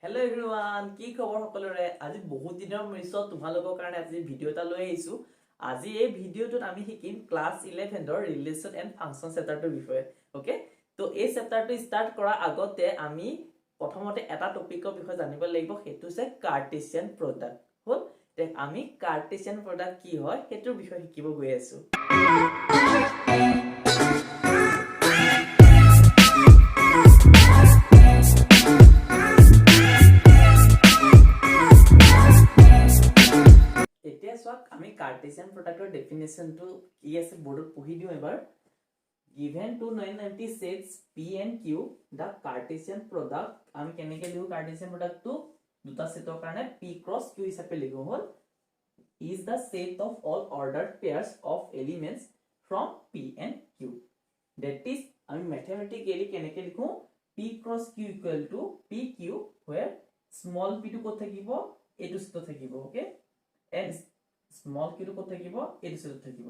Hello everyone, কি খবৰ সকলোৰে? আজি বহুত দিনৰ মূৰত তোমালোকৰ কাৰণে আজি ভিডিও এটা লৈ আহিছো। আজি এই ভিডিওটোত আমি শিকিম ক্লাস 11 ৰ ৰিলেশন এণ্ড ফাংচন চেপ্টাৰটোৰ বিষয়ে। ওকে? তো এই চেপ্টাৰটো ষ্টাৰ্ট কৰাৰ আগতে আমি প্ৰথমতে এটা টপিকৰ বিষয়ে জানিব লাগিব, সেইটো হৈছে কাৰ্টেছিয়ান প্ৰডাক্ট। হল? তে আমি কাৰ্টেছিয়ান প্ৰডাক্ট কি হয় সেইটোৰ বিষয়ে শিকিব গৈ আছো। আমি কাৰ্টেছিয়ান প্ৰডাক্টৰ ডেফিনেশনটো কি আছে বোৰ্ডত পঢ়ি দিও এবাৰ। Given to 990 sets P and Q, the Cartesian product আমি কেনেকৈ লিখো কাৰ্টেছিয়ান প্ৰডাক্টটো দুটা সেটৰ কাৰণে P cross Q হিচাপে লিখো হল is the set of all ordered pairs of elements from P and Q. That is আমি mathematically কেনেকৈ লিখো P cross Q equal to PQ where small p টো ক'ত থাকিব এইটো সেটত থাকিব ওকে and small q টো ক'ত থাকিব এইটো সেটত থাকিব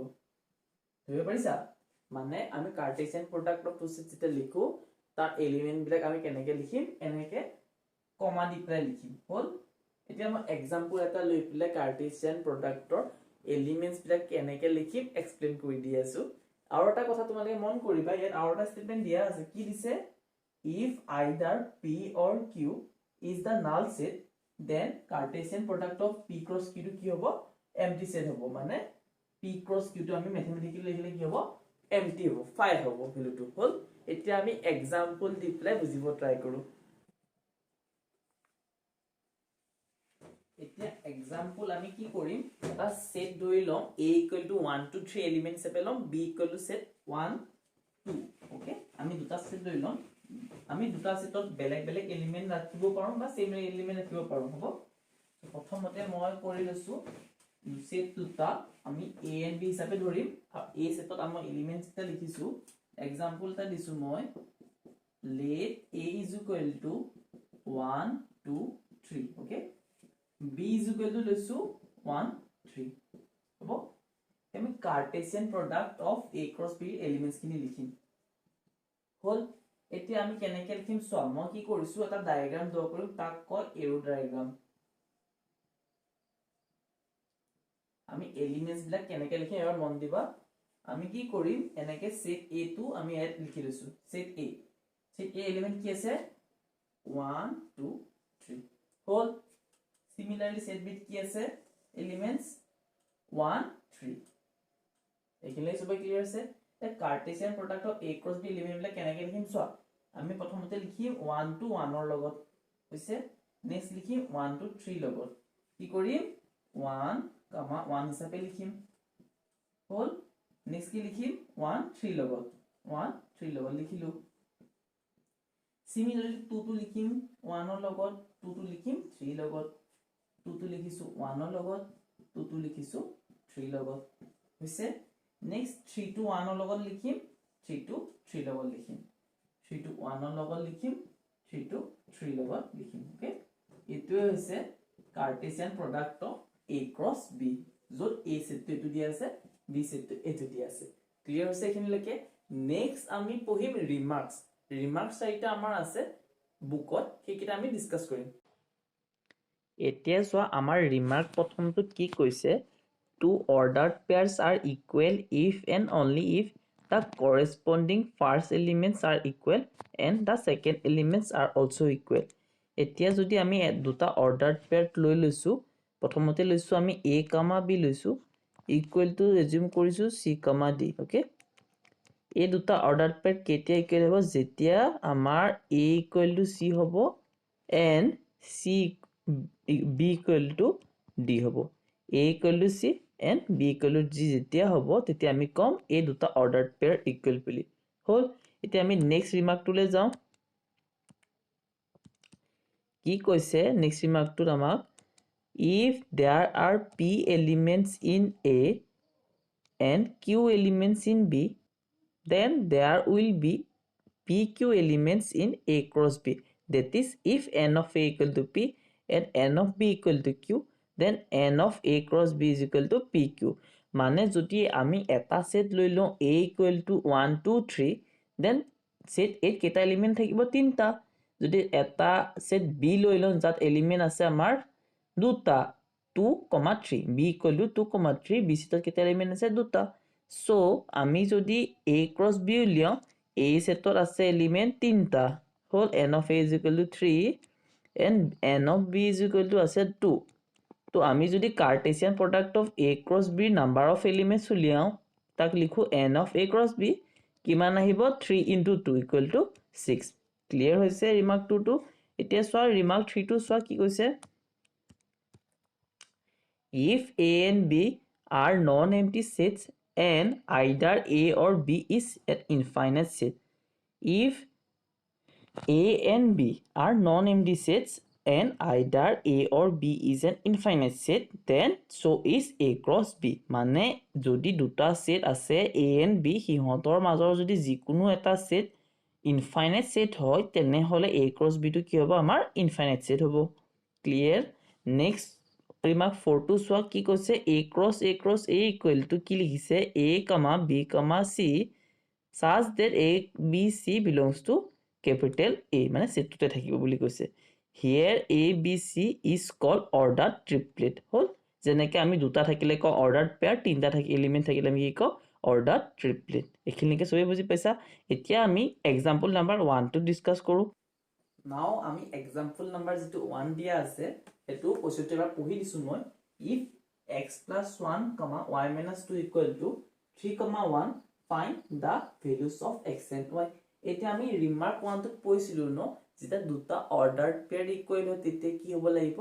ধৰিব পাৰিছা মানে আমি Cartesian product of two set যেটা লিখো তাৰ এলিমেন্ট বিলাক আমি কেনেকৈ লিখিম এনেকৈ কমা দি পেলাই লিখিম হল এতিয়া মই এক্সাম্পল এটা লৈ পেলাই কাৰ্টেছিয়ান প্ৰডাক্টৰ এলিমেন্টস বিলাক কেনেকৈ লিখিম এক্সপ্লেইন কৰি দি আছো আৰু এটা কথা তোমালোকে মন কৰিবা ইয়াত আৰু এটা স্টেটমেন্ট দিয়া আছে কি দিছে if either p or q is the null set then Cartesian product of p cross q to কি হ'ব empty set হ'ব মানে p cross q to আমি mathematically লিখিলে কি হ'ব empty হ'ব fire হ'ব ভ্যালুটো হল এতিয়া আমি एग्जांपल দি পেলাই বুজিব ট্রাই কৰো এতিয়া एग्जांपल আমি কি কৰিম এটা সেট ধৰি লম a = 1 to 3 এলিমেন্টস হিচাপে লম b = set 1 2 ওকে আমি দুটা সেট ধৰি লম আমি দুটা সেটত বেলেগ বেলেগ এলিমেন্ট ৰাখিব পাৰো বা সেম এলিমেন্ট ৰাখিব পাৰো হ'ব প্ৰথমতে মই কৰি লৈছো সেট দুটা আমি a and b হিচাপে ধৰিম a সেটত আমাৰ এলিমেন্টস এটা লিখিছো एग्जांपल এটা দিছো মই let a = 1 2 3 ওকে b = লৈছো 1 3 হ'ব আমি Cartesian product of a cross b elements খিনি লিখিম হল এতিয়া আমি কেনেকৈ লিখিম চোৱা মই কি কৰিছো এটা ডায়াগ্ৰাম ড্ৰ কৰিম তাক কয় এৰো ডায়াগ্ৰাম আমি এলিমেন্টস বিলাক কেনেকৈ লিখিম এবাৰ মন দিবা আমি কি কৰিম এনেকৈ সেট a টো আমি ইয়াত লিখি লৈছো সেট a এলিমেন্ট কি আছে 1 2 3 হল সিমিলারলি সেট b কি আছে এলিমেন্টস 1 3 এখানে সবাই ক্লিয়ার আছে Cartesian product of a cross b element বিলাক কেনেকৈ লিখিম চোৱা আমি প্ৰথমতে লিখিম 1 to 1 ৰ লগত হৈছে নেক্সট লিখিম 1 to 3 লগত কি কৰিম 1, 1 হিচাপে লিখিম হল নেক্সট কি লিখিম 1 3 লগত 1 3 লগত লিখিলো সিমিলারলি 2 to লিখিম 1 ৰ লগত 2 to লিখিম 3 লগত 2 to লিখিছো 1 ৰ লগত 2 to লিখিছো 3 লগত হৈছে নেক্সট 3 to 1 ৰ লগত লিখিম 3 to 3 লগত লিখিম 3 to 1 ৰ লগত লিখিম 3 to 3 লগত লিখিম ওকে এটোৱে হৈছে Cartesian product of a cross b যত a সেটটো এটো দিয়া আছে b সেটটো এটো দিয়া আছে ক্লিয়াৰ হৈছে এখিনিলৈকে নেক্সট আমি পঢ়িম ৰিমাৰ্কস চাৰিটা আমাৰ আছে বুকত সেইকেইটা আমি ডিসকাস কৰিম এতিয়া চোৱা আমাৰ ৰিমাৰ্ক প্ৰথমটো কি কৈছে two ordered pairs are equal if and only if the corresponding first elements are equal and the second elements are also equal এতিয়া যদি আমি দুটা ordered pair লৈ লৈছো প্ৰথমতে লৈছো আমি a, b লৈছো equal to assume কৰিছো c, d ওকে এই দুটা ordered pair কেতিয়া ইকুৱেল হ'ব যেতিয়া আমাৰ a = c হ'ব and c b = d হ'ব a = c and b = g যেতিয়া হ'ব তেতিয়া আমি কম এই দুটা ordered pair equal বুলি হল এতিয়া আমি নেক্সট ৰিমাৰ্কটোলৈ যাও কি কৈছে নেক্সট ৰিমাৰ্কটোত আমাক if there are p elements in a and q elements in b then there will be pq elements in a cross b that is if n of a = p and n of b = q then n of a cross b = pq মানে যদি আমি এটা set লৈ লও a = 1 2 3 then set a কেটা element থাকিব তিনটা যদি এটা সেট বি লৈ লওঁ যাত এলিমেন্ট আছে আমাৰ দুটা 2, 3 b equal to 2, 3 b সেটত কেইটা এলিমেন্ট আছে দুটা সো আমি যদি a cross b উলিয়াও a সেটত আছে এলিমেন্ট তিনটা হল n of a is equal to 3 and n of b is equal to আছে 2 তো আমি যদি Cartesian product of a cross b number of elements উলিয়াও তাক লিখো n of a cross b কিমান আহিব 3 into 2 equal to 6 ক্লিয়ার হৈছে রিমার্ক 2 টু এতিয়া সোয়া রিমার্ক 3 টু সোয়া কি কৈছে if a and b are non-empty sets and either a or b is an infinite set if a and b are non-empty sets and either a or b is an infinite set then so is a cross b মানে যদি দুটা set আছে a and b হিহঁতৰ মাজৰ যদি যিকোনো এটা set infinite set হয় তেনেহলে a cross b টো কি হ'ব আমাৰ ইনফাইনাইট সেট হ'ব ক্লিয়াৰ নেক্সট ৰিমাৰ্ক 4 টু সোৱা কি কৈছে a cross a equal to কি লিখিছে a, b, c such that a b c belongs to capital A মানে সেটটোতে থাকিব বুলি কৈছে here a b c is called ordered triplet হল যেনেকৈ আমি দুটা থাকিলে ক ordered pair তিনটা থাকি এলিমেন্ট থাকিলে আমি কি ক ordered triplet এখিনিকে সবে বুজি পাইছা এতিয়া আমি এক্সাম্পল নাম্বাৰ 1 টো ডিসকাস কৰো নাও আমি এক্সাম্পল নাম্বাৰ যেটো 1 দিয়া আছে এটো কোৱেশ্চনটো এবাৰ পঢ়ি দিছো মই if x plus 1, y minus 2 equal to 3, 1 find the values of x and y এতিয়া আমি রিমার্ক 1 ত পইছিলো ন যেটা দুটা অর্ডারড পেয়ার ইকুয়াল হয় তেতে কি হ'ব লাগিব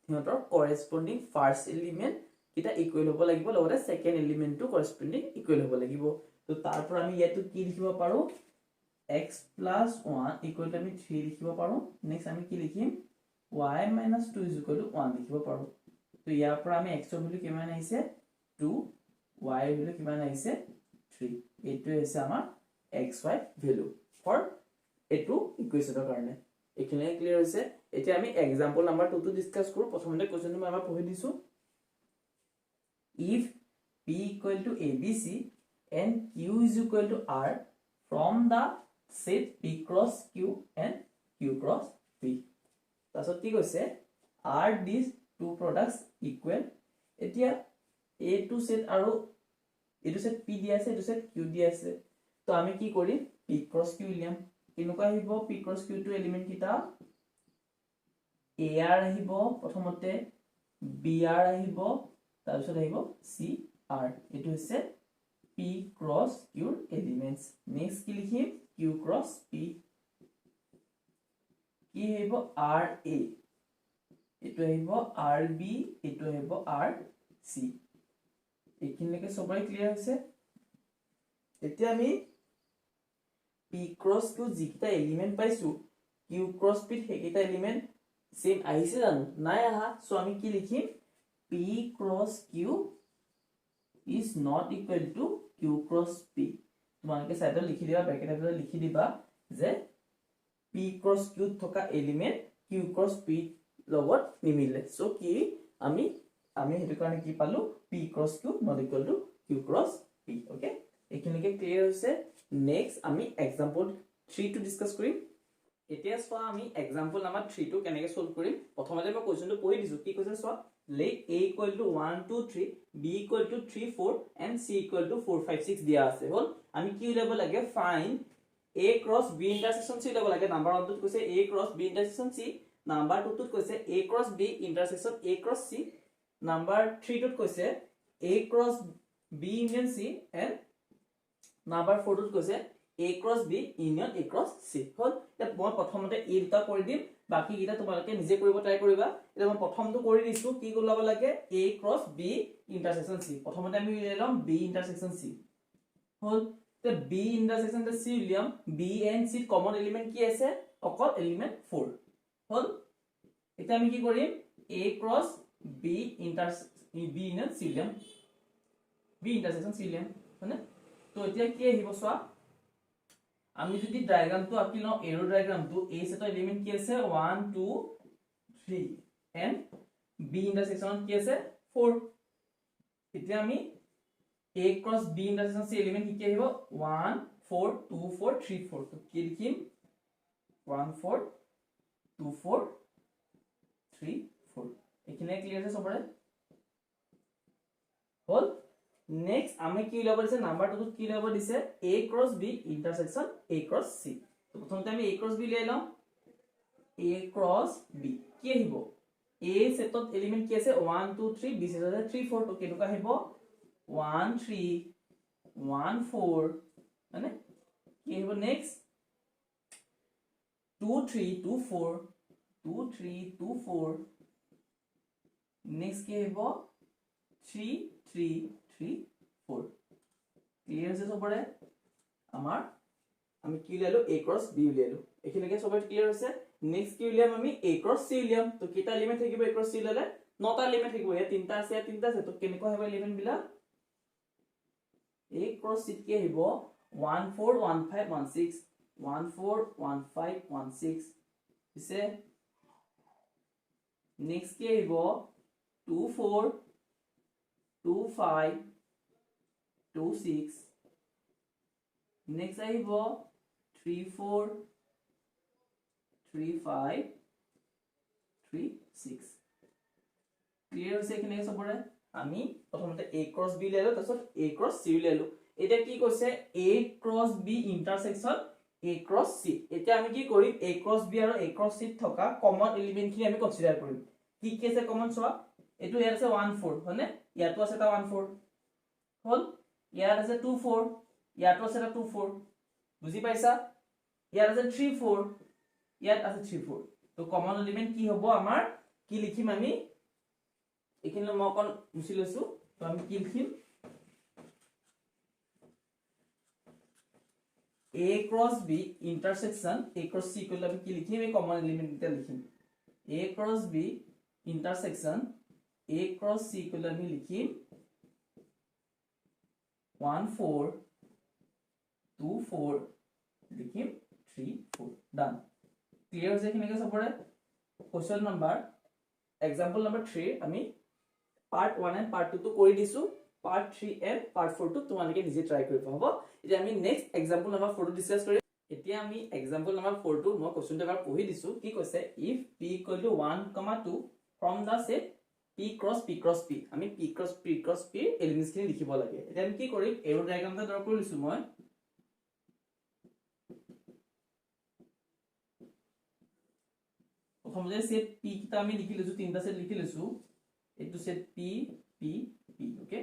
হিহঁতৰ কৰেসপন্ডিং ফার্স্ট এলিমেন্ট কিটা ইকুয়াল হ'ব লাগিব লগতে সেকেন্ড এলিমেন্ট টু কৰেসপন্ডিং ইকুয়াল হ'ব লাগিব তো তাৰপৰ আমি ইয়াতো কি লিখিব পাৰো x plus 1 equal to আমি 3 লিখিব পাৰো নেক্সট আমি কি লিখিম y minus 2 is equal to 1 লিখিব পাৰো তো ইয়াৰ পৰা আমি x ৰ ভ্যালু কিমান আহিছে 2 y ৰ ভ্যালু কিমান আহিছে 3 এইটো হৈছে আমাৰ xy ভ্যালু ফৰ এটো ইকুৱেচনৰ কাৰণে এখিনি ক্লিয়াৰ হৈছে এতিয়া আমি এক্সাম্পল নাম্বাৰ 2 টো ডিসকাস কৰো প্ৰথমতে কোৱেচনটো মই পঢ়ি দিছো if p equal to abc and q is equal to r from the set p cross q and q cross p তাছত কি কৈছে are these two products equal এতিয়া a to set আৰু এটো set p দিয়া আছে এটো set q দিয়া আছে তো আমি কি কৰিম p cross q লিয়াম কিনুকা আহিব p cross q to element কিটা ar আহিব প্ৰথমতে br আহিব তাৰপিছত আহিব cr এটো হৈছে p cross q elements next কি লিখিম q cross p কি আহিব ra এটো আহিব rb এটো আহিব rc এখিনিকে সবাই ক্লিয়াৰ হৈছে এতিয়া আমি p cross q যিকিটা এলিমেন্ট পাইছো q cross p হেকিটা এলিমেন্ট সেম আহিছে জানো নাই আহা সো আমি কি লিখিম p cross q is not equal to q cross p তোমালোকে সাইডত লিখি দিবা ব্র্যাকেটত লিখি দিবা যে p cross q থকা এলিমেন্ট q cross p লগত নিমিলে সো কি আমি হেতু কাৰণে কি পালো p cross q not equal to q cross p okay এখিনিকে ক্লিয়াৰ হৈছে নেক্সট আমি এক্সাম্পল 3 টো ডিসকাস কৰিম এতিয়া সোয়া আমি এক্সাম্পল নাম্বাৰ 3 টো কেনেকৈ সলভ কৰিম প্ৰথমতে মই কোৱেশ্চনটো পঢ়ি দিছো কি কৈছে সোয়া let a equal to 1 2 3 b equal to 3 4 and c equal to 4 5 6 দিয়া আছে হল আমি কি উলাব লাগে find a cross b intersection c উলাব লাগে নাম্বাৰ 1 টোত কৈছে a cross b intersection c number 2 টোত কৈছে a cross b intersection a cross c number 3 টোত কৈছে a cross b union c and number 4 টোত কৈছে a cross b union a cross c হল এটা মই প্ৰথমতে a দুটা কৰি দিম বাকি গিটা তোমালোকে নিজে কৰিব ট্ৰাই কৰিবা এটা মই প্ৰথমটো কৰি দিছো কি ওলাব লাগে a cross b intersection c প্ৰথমতে আমি উলিয়াম b intersection c হল তে b intersection c উলিয়াম b and c common element কি আছে অকল এলিমেন্ট 4 হল এটা আমি কি কৰিম a cross b union c উলিয়াম b intersection c উলিয়াম মানে তো এতিয়া কি আহিব সোয়া আমি যদি ডায়াগ্রামটো আঁকি লও এৰো ডায়াগ্রামটো a সেট এলিমেন্ট কি আছে 1 2 3 and b ইন্টারসেকশন কি আছে 4 এতিয়া আমি a cross b intersection C element কি আহিব 1 4 2 4 3 4 তো কি লিখিম 1 4 2 4 3 4 এখানে ক্লিয়ার আছে সবরে হল নেক্সট আমি কি লব দিছে নাম্বার 2 কি লব দিছে a cross b intersection a cross c তো প্রথমতে আমি a ক্রস b লৈ লম a ক্রস b কি আহিব a সেটত এলিমেন্ট কি আছে 1 2 3 b সেটত 3 4 তো কেনেকা আহিব 1 3 1 4 মানে কি আহিব নেক্সট 2 3 2 4 2 3 2 4 নেক্সট কি আহিব 3 3 3 4 ক্লিয়ার আছে সবরে আমার আমি কি উলিয়ালো a ক্রস b উলিয়ালো এখিনকে সবরে ক্লিয়ার আছে নেক্সট কি উলিয়াম আমি a ক্রস c উলিয়াম তো কিটা এলিমেন্ট থাকিব a ক্রস c উলালে নটা এলিমেন্ট থাকিব এ তিনটা আছে তো কেনেকা হবে এলিমেন্ট বিলা a ক্রস c কি আহিব 1 4 1 5 1 6 1 4 1 5 1 6 ইসে নেক্সট কি আহিব 2 4 2 5 2 6 next আহিব 3 4 3 5 3 6 ক্লিয়ার হৈছে এখানে সবৰে আমি প্ৰথমতে a ক্ৰস b লেলো তাৰছত a ক্ৰস c লেলো এটা কি কৈছে a cross b ইন্টাৰসেকশন a cross c এটা আমি কি কৰিম a ক্ৰস b আৰু a ক্ৰস c থকা কমন এলিমেন্ট খিনি আমি কনসিডাৰ কৰিম কি কি আছে কমন সোৱা এটো ইয়াৰ আছে 1 4 হনে ইয়াতো আছে তা 1 4 হল ইয়াৰ আছে 2 4 ইয়াতো আছে তা 2 4 বুজি পাইছা ইয়াৰ আছে 3 4 ইয়াত আছে 3 4 তো কমন এলিমেন্ট কি হ'ব আমাৰ কি লিখিম আমি এখানে মই কোন মুছি লৈছো তো আমি কি লিখিম a cross b intersection a cross c কইলে আমি কি লিখিম এই কমন এলিমেন্ট এটা লিখিম a cross b intersection a cross c কইলে আমি লিখিম 1 4 2 4 লিখিম 3 4 ডান ক্লিয়ার হৈছে কিনেকে সবৰে কোশ্চেন নাম্বাৰ एग्जांपल नंबर 3 আমি পাৰ্ট 1 এন্ড পাৰ্ট 2 তো কৰি দিছো পাৰ্ট 3 এন্ড পাৰ্ট 4 তো তোমালোকে নিজে ট্ৰাই কৰিব হ'ব এতিয়া আমি নেক্সট एग्जांपल नंबर 4 ডিসকাস কৰিম এতিয়া আমি एग्जांपल नंबर 4 তো মই কোশ্চেনটো এবাৰ পঢ়ি দিছো কি কৈছে if p = 1, 2 from the set p cross p cross p আমি p cross p এলিমেন্টস খিনি লিখিব লাগে এতিয়া আমি কি কৰিম এৰো ডায়াগ্ৰামটা ড্ৰ কৰি লৈছো মই প্রথমে সেট p কিটা আমি লিখি লৈছো তিনটা সেট লিখি লৈছো এটো set p p p okay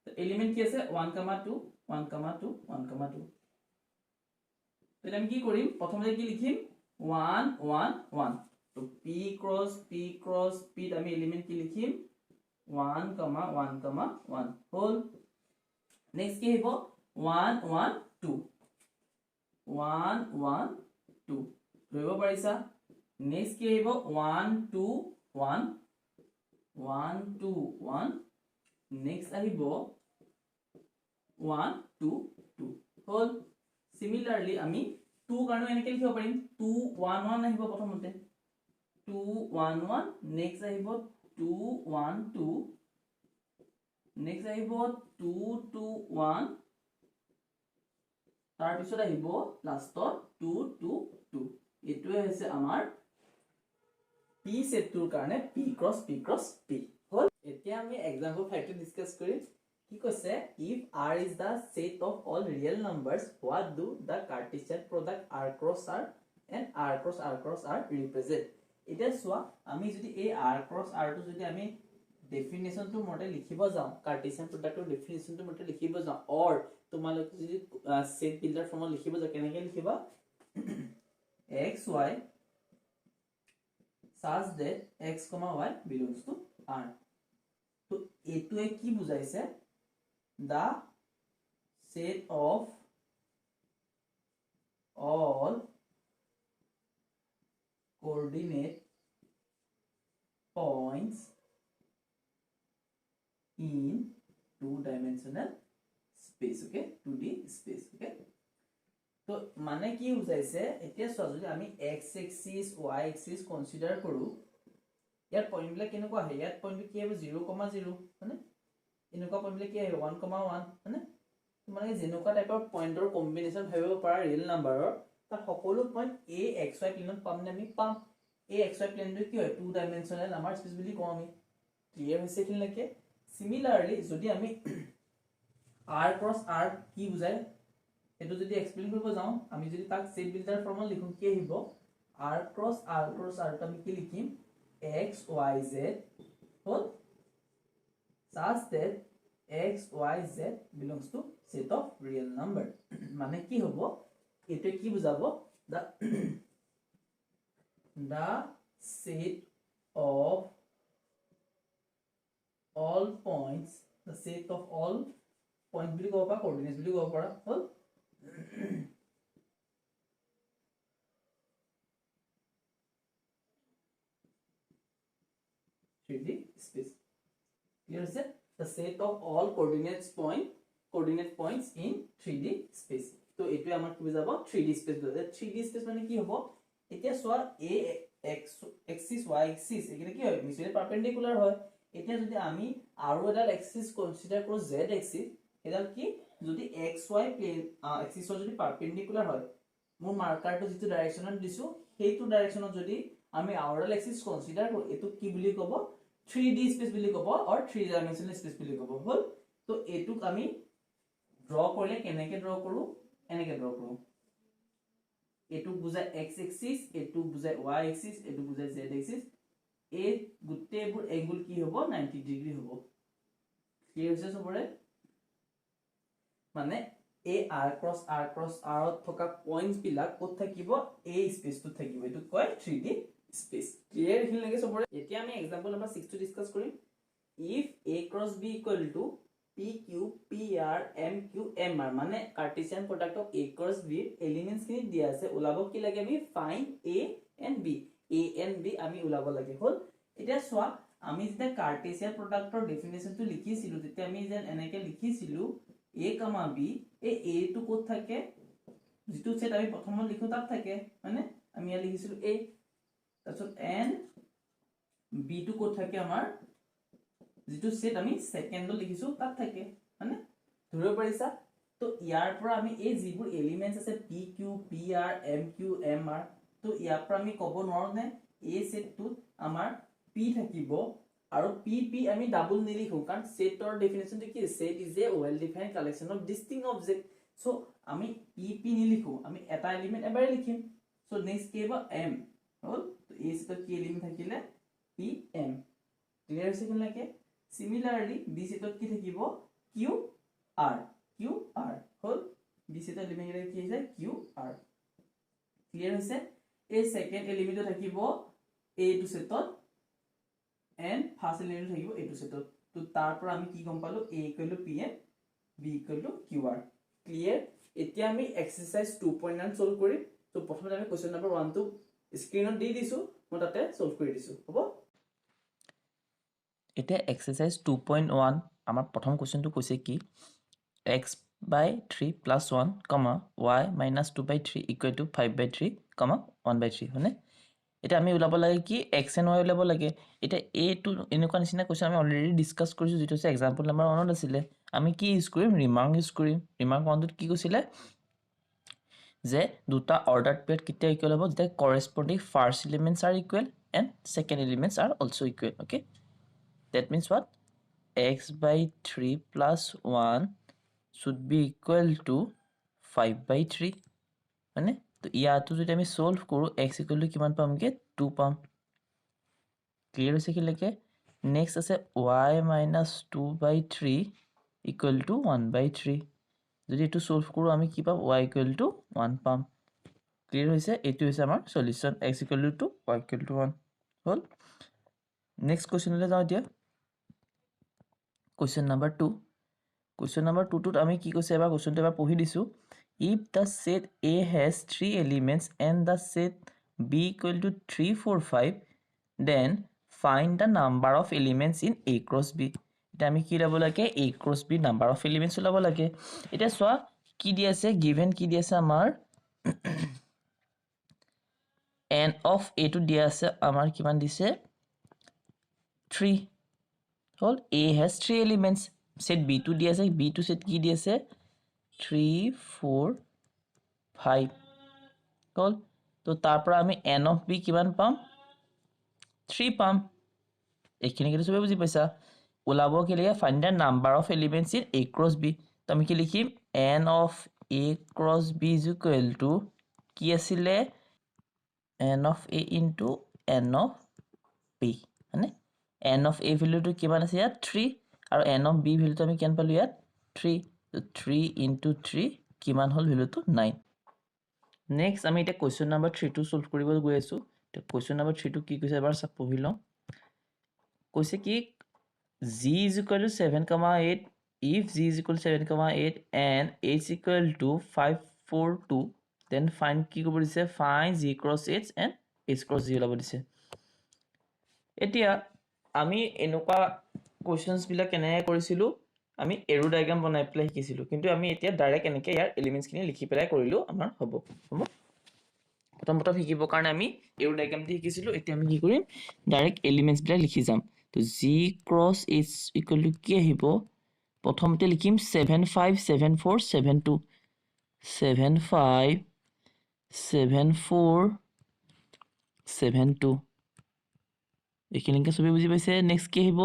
তো এলিমেন্ট কি আছে 1 2 1 2 1 2 তো আমি কি কৰিম প্ৰথমে কি লিখিম 1 1 1 তো p cross p আমি এলিমেন্ট কি লিখিম 1 1 1 হল নেক্সট কি হ'ব 1 1 2 1 1 2 ধৰিব পাৰিছা नेक्स्ट কি আহিব 1 2 1 1 2 1 नेक्स्ट আহিব 1 2 2 হল সিমিলারলি আমি 2 কাৰণে এনেকে লিখিব পাৰিম 2 1 1 আহিব প্ৰথমতে 2 1 1 नेक्स्ट আহিব 2 1 2 नेक्स्ट আহিব 2 2 1 তাৰ পিছত আহিব লাষ্টত 2 2 2 এটোৱে হৈছে আমাৰ p সেটটোৰ কাৰণে p cross p হল এতিয়া আমি एग्जांपल 5 টো ডিসকাস কৰিম কি কৈছে if r is the set of all real numbers what do the Cartesian product r cross r and r cross r represent এটা সোয়া আমি যদি এই r cross r টো যদি আমি ডেফিনিশন টো মতে লিখিব যাও Cartesian product ৰ ডেফিনিশন টো মতে লিখিব যাও or তোমালোকে যদি সেট বিল্ডার ফর্মত লিখিব যাও কেনেকে লিখিবা x y such that x, y belongs to R. So, এটোৱে কি বুজাইছে the set of all coordinate points in two-dimensional space, okay? 2D space, okay? তো মানে কি বুজাইছে এতিয়া সো যদি আমি x axis y axis consider কৰো ইয়াত পয়েন্টবিলাক কেনেকুৱা হয় ইয়াত পয়েন্ট কি হ'ব 0,0 মানে এনেকুৱা পয়েন্টবিলাক কি হয় 1,1 মানে মানে যেনেকুৱা টাইপৰ পয়েন্টৰ কম্বিনেশন ভাবিব পাৰা ৰিয়েল নাম্বাৰৰ তাৰ সকলো পয়েন্ট a x y প্লেনত পামনে আমি পাম এই xy প্লেনটো কি হয় 2 ডাইমেনশনাল আমাৰ স্পেচ বুলি কওঁ আমি ক্লিয়াৰ হৈছে এখিনলৈকে সিমিলাৰলি যদি আমি r ক্ৰস r কি বুজায় এটো যদি এক্সপ্লেইন কৰিব যাওঁ আমি যদি তাক সেট বিল্ডাৰ ফৰ্মত লিখো কি আহিব r ক্ৰস r টো আমি কি লিখিম x y z hall such that x y z belongs to set of real number মানে কি হ'ব এটো কি বুজাব the set of all points the set of all points বুলি ক'ব পাৰা coordinates বুলি ক'ব পাৰা হল 3D space clear is the set of all coordinate points in 3D space তো এটো আমাৰ কি বুজাব 3D space বুজাব 3D space মানে কি হ'ব এতিয়া সোয়া a x axis y axis এখানে কি হয় মিছলি পারপেন্ডিকুলার হয় এতিয়া যদি আমি আৰু এডাল এক্সিস কনসিডাৰ কৰো z এক্সিস এডাল কি যদি xy প্লেন এক্সিসৰ যদি পাৰপেন্ডিকুলাৰ হয় মোৰ মাৰ্কাৰটো যেটো ডাইৰেকশনত দিছো সেইটো ডাইৰেকশনত যদি আমি আৰু এডাল এক্সিস কনসিডাৰ কৰো এটো কি বুলি ক'ব 3D স্পেস বুলি ক'ব অর 3 ডাইমেনশনাল স্পেস বুলি ক'ব হল তো এটুক আমি ড্ৰ কৰিলে কেনেকে ড্ৰ কৰো এনেকে ড্ৰ কৰো এটুক বুজায় x axis এটুক বুজায় y axis এটুক বুজায় z axis এ গুটেবোৰ এংগল কি হ'ব 90 ডিগ্ৰী হ'ব ক্লিয়াৰ হৈছে সবৰে মানে a r cross r থকা পয়েন্টস বিলাক কত থাকিব a স্পেসটো থাকিব এটো কয় 3D স্পেস ক্লিয়াৰ হিল লাগে সবৰে এতিয়া আমি এক্সাম্পল নাম্বাৰ 6 টো ডিসকাস কৰিম if a cross b equal to pq pr mq mr মানে Cartesian product of a cross b elements খিনি দিয়া আছে ওলাব কি লাগে আমি ফাইন্ড a and b আমি ওলাব লাগে হল এটা সোয়া আমি যেটা কার্টেসিয়ান প্ৰোডাক্টৰ ডেফিনেশনটো লিখিছিলো তেতিয়া আমি যেন এনেকে লিখিছিলো a, b এই a টো কত থাকে যেটো সেট আমি প্ৰথমত লিখো তাত থাকে মানে আমি ইয়া লিখিছিলো a তাৰছত n b টো কত থাকে আমাৰ যেটো সেট আমি সেকেন্ডত লিখিছো তাত থাকে মানে ধৰিব পাৰিছা তো ইয়াৰ পৰা আমি এই যিবোৰ এলিমেন্টস আছে pq pr mq mr তো ইয়াৰ পৰা আমি ক'ব নোৱাৰো নে এই সেটটোত আমাৰ p থাকিব আৰু p আমি ডাবল নিলিখো কাৰণ সেটৰ ডেফিনেশনটো কি set is a well defined collection of distinct object so আমি p নিলিখো আমি এটা এলিমেন্ট এবাৰে লিখিম সো নেক্সট কি হ'ব m হল তো এই সেটত কি এলিমেন্ট থাকিলে pm ক্লিয়াৰ হৈছে কি লাগে Similarly, B সেটত কি থাকিব QR হল B সেটৰ এলিমেন্ট কি হৈছে QR ক্লিয়াৰ হৈছে এই সেকেন্ড এলিমেন্ট থাকিব A টু সেটত and ফাৰ্স্ট এলিমেন্ট থাকিব A টু সেটত তো তাৰ পৰা আমি কি গম পালো A = PM B = QR clear এতিয়া আমি এক্সাৰসাইজ 2.9 সলভ কৰিম তো প্ৰথমতে আমি কোৱেশ্চন নম্বৰ 1 টো স্ক্ৰিনত দি দিছো মই তাতে সলভ কৰি দিছো হ'ব এটা এক্সারসাইজ 2.1 আমার প্রথম কোশ্চেনটো কৈছে কি x/3 + 1, y - 2/3 = 5/3, 1/3 হয়নে এটা আমি উলাব লাগে কি x and y উলাব লাগে এটা a টু এনেকুৱা নিচিনা কোশ্চেন আমি অলৰেডি ডিসকাস কৰিছো যেটো আছে এক্সাম্পল নম্বৰ 1 ত আছিল আমি কি ইউজ কৰিম ৰিমাৰ্ক ইউজ কৰিম ৰিমাৰ্ক 1 ত কি কৈছিলে যে দুটা অৰ্ডাৰ পেয়াৰ কিটা ইকুৱেল হ'ব যেটা corresponding first elements are equal and second elements are also equal okay that means what x/3 + 1 should be equal to 5/3 মানে তো ইয়াটো যদি আমি সলভ কৰো x = কিমান পামগে 2 পাম ক্লিয়াৰ হৈছে কি লাগে নেক্সট আছে y - 2/3 = 1/3 যদি এটো সলভ কৰো আমি কি পাম y = 1 পাম ক্লিয়াৰ হৈছে এটো হৈছে আমাৰ সলিউশন x = 2 y = 1 হল নেক্সট কোশ্চেনলৈ যাও এতিয়া Question number 2 টোত আমি কি কৈছে এবাৰ কোশ্চেনটো এবাৰ পঢ়ি দিছো if the set A has 3 elements and the set B = 3 4 5 then find the number of elements in A cross B এটা আমি কি লব লাগে A cross B number of elements লব লাগে এটা সোয়া কি দি আছে given কি দি আছে আমাৰ n of A টো দিয়া আছে আমাৰ কিমান দিছে 3 Well, A has 3 elements. Set B2 diya ase. B2 set ki diya ase 3, 4, 5. Well, to tar pora ami n of B kiman pam 3 পাম এইখিনি কিন্তু সবে বুজি পাইছা ওলাব কি লাগে find the number of elements in a cross b তো আমি কি লিখিম n of a cross b is equal to কি আছিলে n of a into n of b মানে n of a ভ্যালুটো কিমান আছে ইয়াত 3 আৰু n of b ভ্যালুটো আমি কিমান পালো ইয়াত 3 তো 3 into 3 কিমান হল ভ্যালুটো 9 নেক্সট আমি এটা কোৱেশ্চন নম্বৰ 3 টো সলভ কৰিব গৈ আছো তো কোৱেশ্চন নম্বৰ 3 টো কি কৈছে এবাৰ সব পঢ়ি লওঁ কৈছে কি g is equal to 7,8 if g is equal to 7,8 and h is equal to 542 then find কি কৰিব দিছে find g cross h and h cross g ওলাব দিছে এতিয়া আমি এনেকুৱা কোৱেশ্চনছ বিলাক কেনে কৰিছিলো আমি এৰো ডায়াগ্ৰাম বনাই পেলাই শিকিছিলো কিন্তু আমি এতিয়া ডাইৰেক্ট এনেকৈ ইয়াৰ এলিমেন্টছ খিনি লিখি পেলাই কৰিলো আমাৰ হ'ব প্ৰথম শিকিবৰ কাৰণে আমি এৰো ডায়াগ্ৰাম দি শিকিছিলো এতিয়া আমি কি কৰিম ডাইৰেক্ট এলিমেন্টছ বিলাক লিখি যাম তো g cross h equal to কি আহিব প্ৰথমতে লিখিম 757472 757472 এইখিনিকে সবে বুজি পাইছে নেক্সট কি আহিব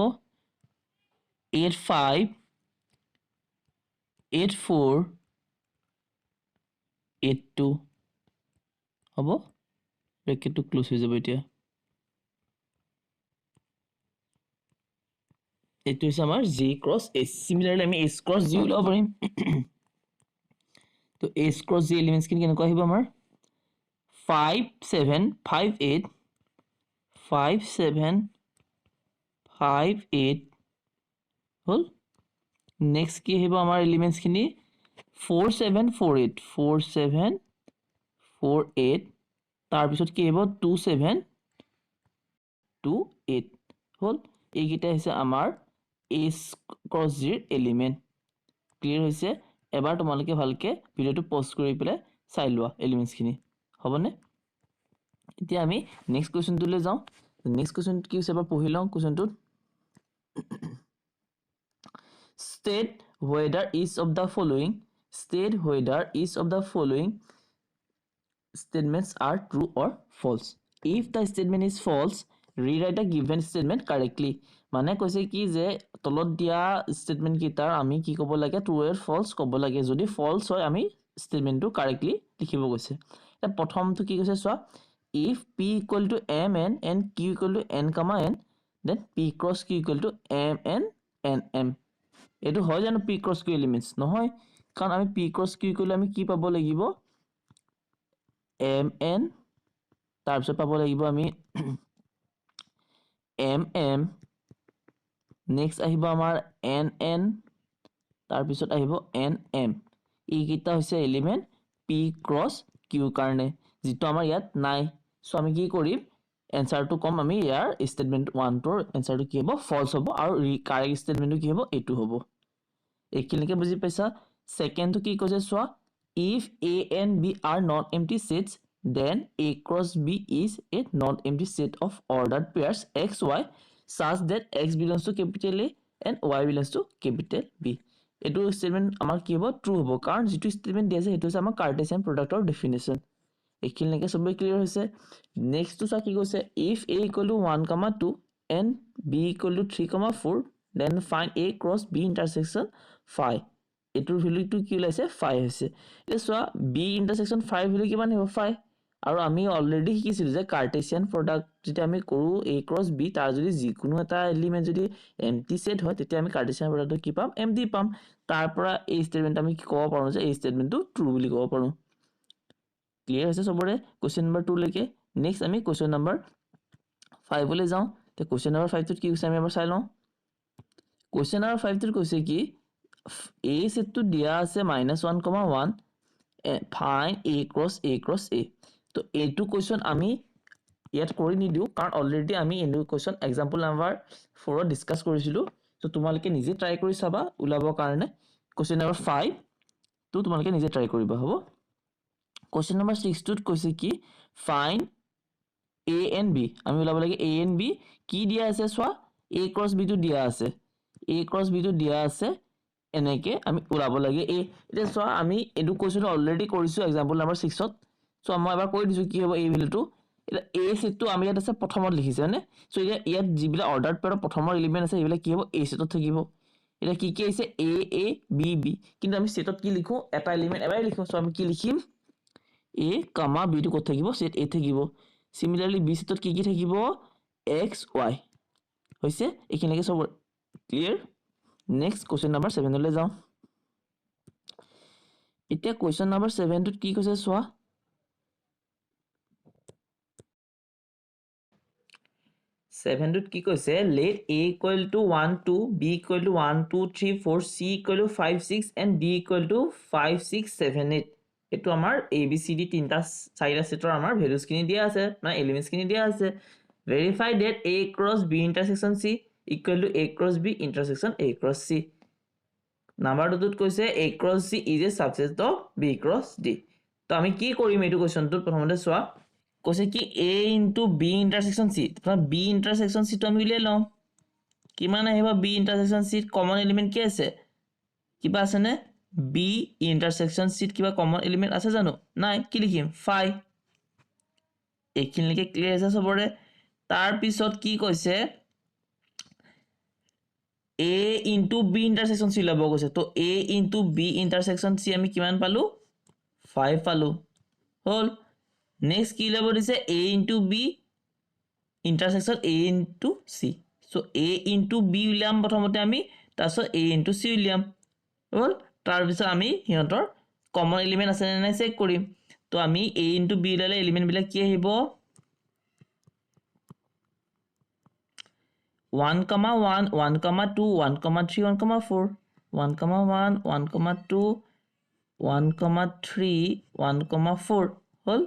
858482 হ'ব ব্ৰেকেটটো ক্লোজ হৈ যাব এতিয়া এইটো হৈছে আমাৰ g cross h সিমিলাৰলি আমি h cross g ওলাব পাৰিম তো h cross g এলিমেন্টছ খিনি কেনেকৈ আহিব আমাৰ 5758 5758 হল নেক্সট কি আহিব আমাৰ এলিমেন্টছ খিনি 4748 তাৰ পিছত কি আহিব 2728 হল এইকেইটা হৈছে আমাৰ h cross g element clear হৈছে এবাৰ তোমালোকে ভালকে ভিডিওটো পজ কৰি পেলাই চাই লোৱা এলিমেন্টছ খিনি হ'বনে এতিয়া আমি নেক্সট কোৱেশ্চনটোলৈ যাওঁ নেক্সট কোৱেশ্চন কি হৈছে এবাৰ পঢ়ি লওঁ কোৱেশ্চনটো state whether each of the following statements are true or false if the statement is false rewrite the given statement correctly মানে কৈছে কি যে তলত দিয়া স্টেটমেন্ট কিটাৰ আমি কি ক'ব লাগে ট্ৰু অৰ ফলস ক'ব লাগে যদি ফলস হয় আমি স্টেটমেন্টটো কাৰেক্টলি লিখিব গৈছে এটা প্ৰথমটো কি কৈছে চোৱা if p equal to mn and q equal to n comma n then p cross q equal to mn and m এটো হয় জানো p cross q এলিমেন্টস নহয় কাৰণ আমি p cross q equal আমি কি পাব লাগিব mn তাৰ পিছত পাব লাগিব আমি mm নেক্সট আহিব আমাৰ nn তাৰ পিছত আহিব nm এইকেইটা হৈছে এলিমেন্ট p cross q কাৰণে যেটো আমাৰ ইয়াত নাই সো আমি কি কৰিম এনসাৰটো কম আমি ইয়াৰ স্টেটমেন্ট 1 টোৰ এনসাৰটো কি হ'ব ফলস হ'ব আৰু কাৰেক্ট স্টেটমেন্টটো কি হ'ব এটো হ'ব এইখিনিকে বুজি পাইছা সেকেন্ডটো কি কৈছে চোৱা if a and b are not empty sets then a cross b is a not empty set of ordered pairs xy such that x belongs to capital A and y belongs to capital B এটো statement আমাৰ কি হ'ব true হ'ব কাৰণ যেটো statement দিছে হেতু হৈছে আমাৰ কাৰ্টেছিয়ান প্ৰডাক্টৰ ডেফিনিশন এইখিনিকে সবে ক্লিয়াৰ হৈছে নেক্সট তো কি কৈছে if a equal to 1 comma 2 and b equal to 3 comma 4 then find a cross b intersection 5 এটোৰ ভ্যালুটো কি ওলাইছে 5 হৈছে এ সোৱা b intersection 5 ভ্যালু কিমান হ'ব 5 আৰু আমি অলৰেডি শিকিছিলো যে কাৰ্টেছিয়ান প্ৰডাক্ট যেটা আমি কৰো a cross b তাৰ যদি যিকোনো এটা এলিমেন্ট যদি এম্পটি সেট হয় তেতিয়া আমি কাৰ্টেছিয়ান প্ৰডাক্টটো কি পাম এম্পটি পাম তাৰ পৰা এই স্টেটমেন্ট আমি কি ক'ব পাৰো যে এই স্টেটমেন্টটো ট্ৰু বুলি ক'ব পাৰো ক্লিয়াৰ হৈছে সবৰে কোৱেশ্চন নম্বৰ 2 লৈকে নেক্সট আমি কোৱেশ্চন নম্বৰ 5 লৈ যাওঁ তে কোৱেশ্চন নম্বৰ 5 টোত কি কৈছে আমি এবাৰ চাই লওঁ কোৱেশ্চন নম্বৰ 5 টোত কৈছে কি a সেটটো দিয়া আছে -1,1 find a cross a তো এইটো কোৱেশ্চন আমি ইয়াত কৰি নিদিও কাৰণ অলৰেডি আমি এটো কোৱেশ্চন এক্সাম্পল নম্বৰ 4 ডিসকাস কৰিছিলো তো তোমালোকে নিজে ট্ৰাই কৰি চাবা উলাবৰ কাৰণে কোৱেশ্চন নম্বৰ 5 তো তোমালোকে নিজে ট্ৰাই কৰিবা হ'ব কোৱেশ্চন নম্বৰ 6 টোত কৈছে কি find a and b আমি উলাব লাগে a and b কি দিয়া আছে সোৱা a cross b টো দিয়া আছে a cross b টো দিয়া আছে এনেকে আমি উলাব লাগে এ এটা সোৱা আমি এডু কোৱেশ্চন অলৰেডি কৰিছো এক্সাম্পল নম্বৰ 6 ত সো মই এবাৰ কৈ দিছো কি হ'ব এই ভ্যালুটো এটা এ সেটটো আমি ইয়াত আছে প্ৰথমত লিখিছে হয়নে সো ইয়াত যিবিলাক অৰ্ডাৰত পেয়াৰৰ প্ৰথমৰ এলিমেন্ট আছে এইবিলাক কি হ'ব এ সেটত থাকিব এটা কি কি আছে এ এ বি বি কিন্তু আমি সেটত কি লিখো এটা এলিমেন্ট এবাই লিখো সো আমি কি লিখিম এ কমা বি টু কত থাকিব সেট এ থাকিব সিমিলারলি বি সেটত কি থাকিব এক্স ওয়াই হৈছে এইখিনিকে সব ক্লিয়াৰ নেক্সট কোশ্চেন নাম্বাৰ 7 লৈ যাও এতিয়া কোশ্চেন নাম্বাৰ 7 টোত কি কৈছে সোৱা 7 টোত কি কৈছে let a equal to 1 2 b equal to 1 2 3 4 c equal to 5 6 and d equal to 5 6 7 8 এটো আমাৰ a b c d তিনটা চাৰিটা সেটৰ আমাৰ ভ্যালুজ কিনি দিয়া আছে মানে এলিমেন্টস কিনি দিয়া আছে verify that a cross b intersection c equal to a cross b intersection a cross c number 2 টোত কৈছে a cross c is a subset of b cross d তো আমি কি কৰিম এটো কোৱেশ্চনটো প্ৰথমতে সোৱা কৈছে কি a into b intersection c তো b intersection c তো আমি উলিয়াই লম কিমান আহিব b intersection c common element কি আছে কিবা আছে নে b intersection c কিবা কমন এলিমেন্ট আছে জানো নাই কি লিখিম 5 এইখিনিকে ক্লিয়াৰ আছে সবৰে তাৰ পিছত কি কৈছে a into b intersection c লব কৈছে তো a into b intersection c আমি কিমান পালো 5 পালো হল next কি লব দিছে a into b intersection a into c so a into b উলিয়াম প্ৰথমতে আমি তাছত a into c উলিয়াম হল তাৰ পিছত আমি হিহঁতৰ কমন এলিমেন্ট আছে নে নাই চেক কৰিম তো আমি a into b উলালে এলিমেন্ট বিলাক কি আহিব 1 comma 1 1 comma 2 1 comma 3 1 comma 4 1 comma 1 1 comma 2 1 comma 3 1 comma 4 হল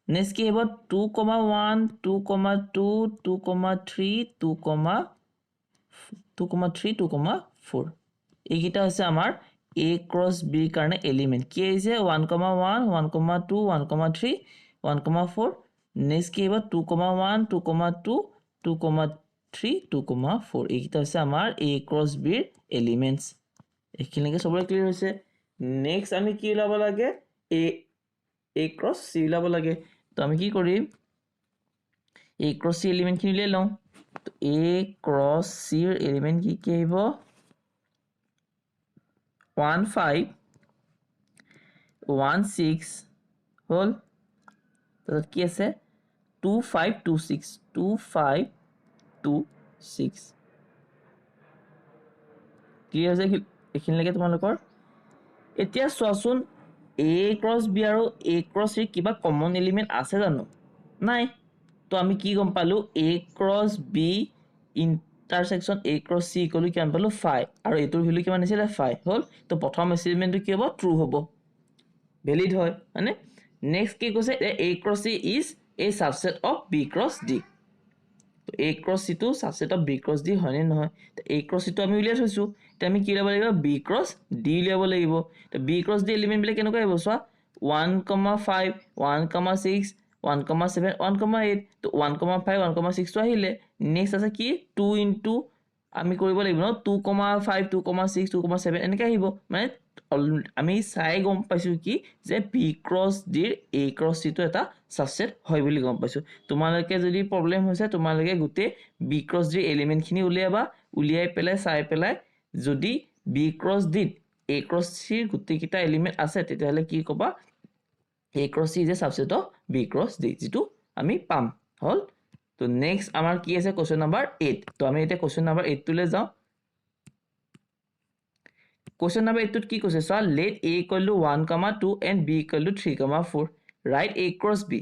next কি হ'ব 2 comma 1 2 comma 2 2 comma 3 2 comma 3 2 comma 4 এইকিটা আছে আমাৰ a cross b কাৰণে এলিমেন্ট কি আছে 1 comma 1 1 comma 2 1 comma 3 1 comma 4 next কি হ'ব 2 comma 1 2 comma 2 2 comma 3 2 comma 4 এইকিটা আছে আমাৰ a cross b ৰ এলিমেন্টস এইখিনিকে সবৰে ক্লিয়াৰ হৈছে নেক্সট আমি কি লাব লাগে a cross c লাব লাগে তো আমি কি কৰিম a cross c এলিমেন্ট খিনি লৈ লওঁ তো a cross c ৰ এলিমেন্ট কি কি আহিব 1 5 1 6 হল তো কি আছে 2 5 2 6 2 5 2 6 ক্লিয়াৰ হৈছে এইখিনিলৈকে তোমালোকৰ এতিয়া চোৱাচোন a cross b আৰু a cross c কিবা কমন এলিমেন্ট আছে জানো নাই তো আমি কি গম পালো a cross b intersection a cross c equal কিমান পালো 5 আৰু এটোৰ ভ্যালু কিমান আছিল 5 হল তো প্ৰথম এসাইনমেন্টটো কি হ'ব ট্ৰু হ'ব ভ্যালিড হয় মানে নেক্সট কি কৈছে a cross c is a subset of b cross d তো a cross c to subset of b cross d হয় নে নহয় তো a cross c to আমি উলিয়াই থৈছো তো আমি কি ল'ব লাগিব b cross d উলিয়াব লাগিব তো b cross d এলিমেন্ট বিলাক কেনেকৈ আহিব চোৱা 1,5 1,6 1,7 1,8 তো 1,5 1,6 তো আহিলে নেক্সট আছে কি 2 into আমি কৰিব লাগিব ন 2,5 2,6 2,7 এনেকৈ আহিব মানে আমি চাই গম পাইছো কি যে b cross d ৰ a cross c to এটা সাবসেট হয় বুলি গম পাইছো তোমালোকে যদি প্ৰবলেম হৈছে তোমালোকে গুটে b cross d এলিমেন্ট খিনি উলিয়াবা উলিয়াই পেলাই চাই পেলাই যদি b cross d a cross c গুটে কিটা এলিমেন্ট আছে তেতিয়াহলে কি কবা a cross c is a subset of b cross d যেটো আমি পাম হল তো নেক্সট আমাৰ কি আছে কোশ্চেন নাম্বাৰ 8 তো আমি এটা কোশ্চেন নাম্বাৰ 8 তুলে যাও কোশ্চেন নাম্বাৰ 8 ত কি কৈছে so let a equal to 1,2 and b equal to 3,4 write a cross b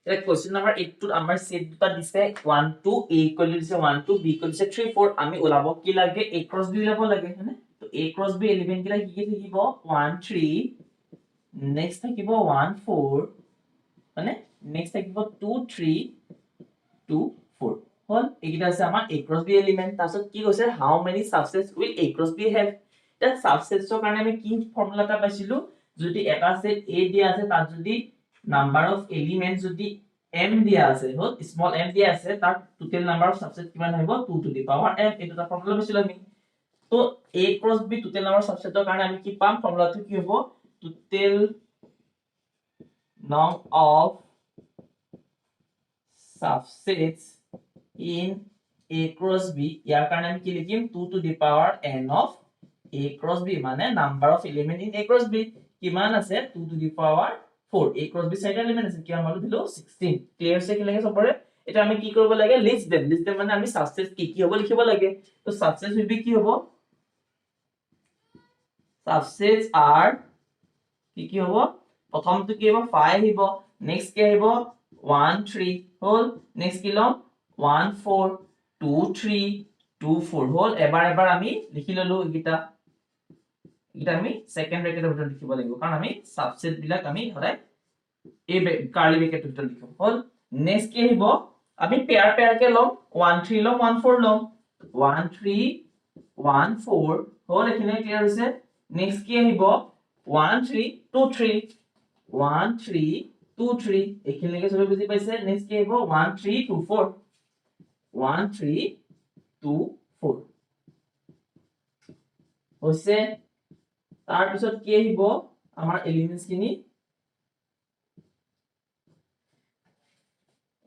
এটা কোশ্চেন নাম্বাৰ 8 ত আমাৰ সেট দুটা দিছে 1 2 a equal to দিছে 1 2 b equal to 3 4 আমি ওলাব কি লাগে a cross b ওলাব লাগে হয়নে তো a cross b এলিমেন্ট কিলা কি কি থাকিব 1 3 নেক্সট থাকিব 1 4 মানে নেক্সট থাকিব 2 3 2 4 হল এইটা আছে আমাৰ a cross b এলিমেন্ট তাৰছত কি কৈছে how many subsets will a cross b have এটা সাবসেটৰ কাৰণে আমি কি ফৰ্মুলাটা পাইছিলো যদি এটা সেট a দিয়া আছে তাত যদি নাম্বার অফ এলিমেন্টস যদি m দিয়া আছে হল স্মল m দিয়া আছে তার টোটাল নাম্বার অফ সাবসেট কিমান হ'ব 2 টু দি পাওয়ার m এটা ফর্মুলা পাইছিলো আমি তো তো A cross B total number সাবসেটৰ কাৰণে আমি কি পাম ফৰ্মুলাটো কি হ'ব total num of subsets in A cross B ইয়াৰ কাৰণে আমি কি লিখিম 2 to the power n of A cross B মানে number of element in A cross B কিমান আছে 2 to the power 4 A cross B চাৰিটা element আছে কিমান পালো দিলো 16 ক্লিয়াৰ আছে কি লাগে সবৰে এটা আমি কি কৰিব লাগে লিষ্ট দেম মানে আমি সাবসেট কি হ'ব লিখিব লাগে তো সাবসেট will be কি হ'ব subsets are কি হ'ব প্ৰথমটো কি হ'ব 5 আহিব নেক্সট কি আহিব 1 3 হল নেক্সট কি লম 1 4 2 3 2 4 হল এবাৰ আমি লিখি ললো এটা আমি সেকেন্ড ব্ৰ্যাকেটেৰ ভিতৰত লিখিব লাগিব কাৰণ আমি সাবসেট বিলাক আমি সদায় এই কাৰ্লি ব্ৰ্যাকেটৰ ভিতৰত লিখিম হল নেক্সট কি আহিব আমি পেয়াৰ কে লম 1 3 লম 1 4 লম 1 3 1 4 হল এখানে ক্লিয়াৰ হৈছে নেক্সট কি আহিব 1 3 2 3 1 3 2 3 এখানে সবে বুজি পাইছে নেক্সট কি আহিব 1 3 2 4 1 3 2 4 হৈছে তাৰ পিছত কি আহিব আমাৰ এলিমেন্টস কিনি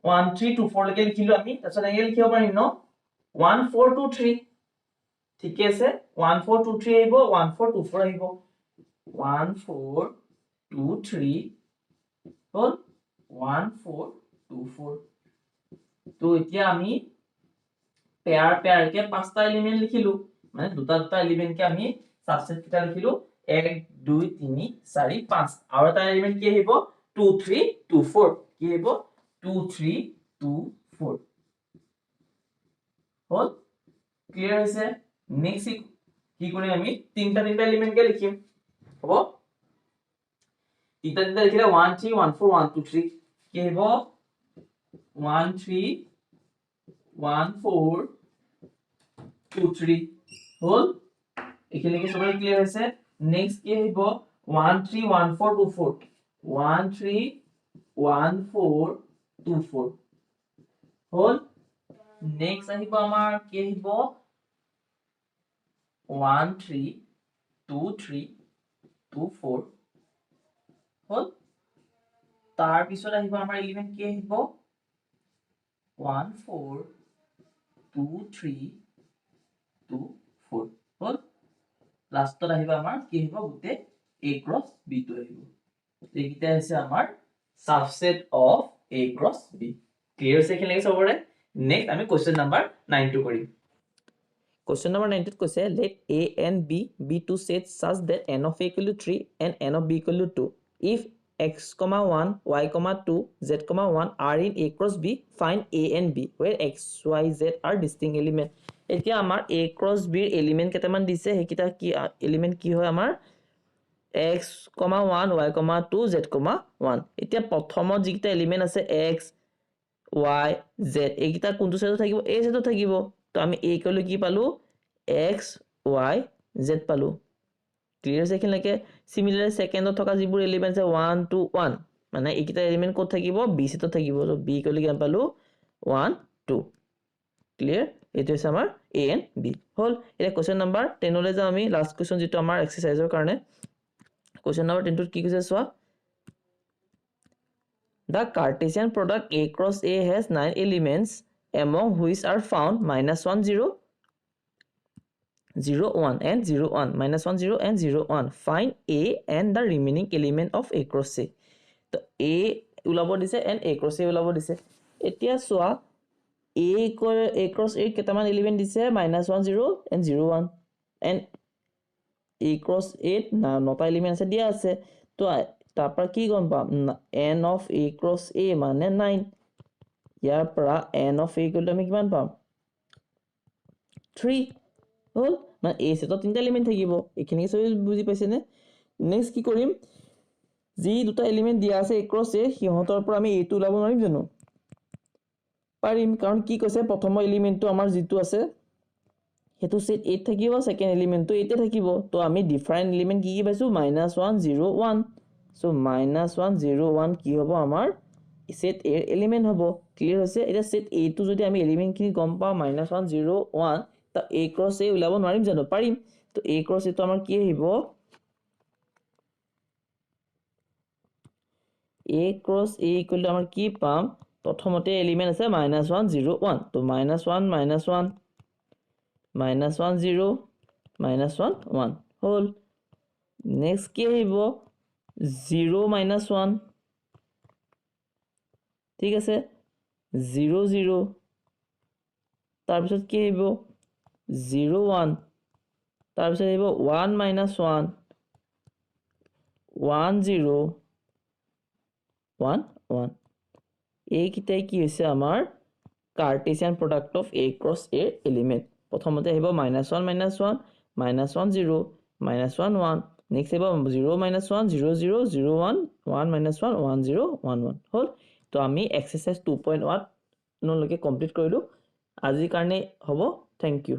1 3 2 4 লৈকে লিখিলো আমি তাৰপিছত এনেকৈ লিখিব পাৰিম ন 1 4 2 3 ঠিক আছে 1 4 2 3 আহিব 1 4 2 4 আহিব 1 4 2 3 হল 1 4 2 4 তো এতিয়া আমি পেয়াৰ কে পাঁচটা এলিমেন্ট লিখিলো মানে দুটা এলিমেন্ট কে আমি সাবসেট কিটা লিখিলো 1 2 3 4 5 আৰু এটা এলিমেন্ট কি আহিব 2 3 2 4 কি আহিব 2 3 2 4 হল ক্লিয়াৰ হৈছে নেক্সট কি কৰিম আমি তিনটা এলিমেন্ট কে লিখিম হ'ব তিনটা লিখিলে 1 3 1 4 1 2 3 কি আহিব 1 3 1 4 2 3 হল এখানে কি সবাই ক্লিয়ার আছে নেক্সট কি হইব 1 3 1 4 2 4 1 3 1 4 2 4 হল নেক্সট আহিব আমাৰ কি হইব 1 3 2 3 2 4 হল তাৰ পিছত আহিব আমাৰ এলিমেন্ট কি আহিব 1 4 2 3 2 4 হল লাষ্টত আহিব আমাৰ কি আহিব গুটে A cross B to আহিব এইকিটা আছে আমাৰ subset of A cross B clear আছে কি লাগে সবৰে নেক্সট আমি কোশ্চেন নাম্বাৰ 9 টো কৰিম Question number 9 কৈছে let A and B be two sets such that n of A equal to 3 and n of B equal to 2 if x, 1 y, 2 z, 1 are in A cross B find A and B where x, y, z are distinct element এতিয়া আমাৰ A cross B ৰ element কেটামান দিছে হেকিটা কি element কি হয় আমাৰ x, 1 y, 2 z, 1 এতিয়া প্ৰথমত যিকিটা এলিমেন্ট আছে x y z এইকিটা কোনটো সেটত থাকিব A সেটত থাকিব তো আমি A কলে কি পালো x y z পালো ক্লিয়াৰ আছে কিনলৈকে সিমিলাৰলি সেকেন্ডত থকা যিবোৰ এলিমেন্ট আছে 1 2 1 মানে এইকিটা এলিমেন্ট ক'ত থাকিব B সেটত থাকিব তো B কলে কি পালো 1 2 ক্লিয়াৰ এটো আছে আমাৰ A and B হল এটা কোশ্চেন নাম্বাৰ 10 লৈ যাও আমি লাষ্ট কোশ্চেন যেটো আমাৰ এক্সাৰসাইজৰ কাৰণে কোশ্চেন নাম্বাৰ 10 টোত কি কৈছে চোৱা The Cartesian product A cross A has 9 elements among which are found -1 0 0 1 and 0 1 -1 0 and 0 1 find A and the remaining element of A cross A তো A ওলাব দিছে and A cross A ওলাব দিছে এতিয়া চোৱা A cross A কেটামান element দিছে -1 0 and 0 1 and A cross A নটা এলিমেন্ট আছে দিয়া আছে তো তাৰপৰা কি গম পাম n of A cross A মানে 9 ইয়াৰ পৰা n of A equal to আমি কিমান পাম 3 হল মানে A সেটত তিনটা এলিমেন্ট থাকিব এখিনি সব বুজি পাইছে নে নেক্সট কি কৰিম যি দুটা এলিমেন্ট দিয়া আছে A cross A হিহঁতৰ পৰা আমি A টো ওলাব নোৱাৰিম জানো পাৰিম কাৰণ কি কৈছে প্ৰথম এলিমেন্টটো আমাৰ যিটো আছে হেতু সেট 8 থাকিব সেকেন্ড এলিমেন্টটো 8 থাকিব তো আমি ডিফাৰেন্ট এলিমেন্ট কি পাইছো -1 0 1 so -1 0 1 কি হ'ব আমাৰ সেট A এলিমেন্ট হ'ব ক্লিয়াৰ হৈছে এটা সেট A টো যদি আমি এলিমেন্ট খিনি গম পাও -1 0 1 তো a ক্ৰছ a ওলাব নোৱাৰিম জানো পাৰিম তো a ক্ৰছ a তো আমাৰ কি আহিব a cross a equal to আমাৰ কি পাম প্ৰথমতে এলিমেন্ট আছে -1 0 1 তো -1 -1 -1 0 -1 1 হল নেক্সট কি আহিব 0 -1 ঠিক আছে 0 0 তাৰপিছত কি আহিব 0 1 তাৰপিছত আহিব 1 -1 1 0 1 1 এইকিটাই কি হৈছে আমাৰ Cartesian product of a cross a element প্ৰথমতে আহিব -1 -1 -1 0 -1 1 নেক্সট আহিব 0 -1 0 0 0 1 1 -1 1 0 1 1 হল তো আমি এক্সাৰসাইজ 2.1 নলৈকে কমপ্লিট কৰিলো আজিৰ কাৰণে হ'ব থ্যাংক ইউ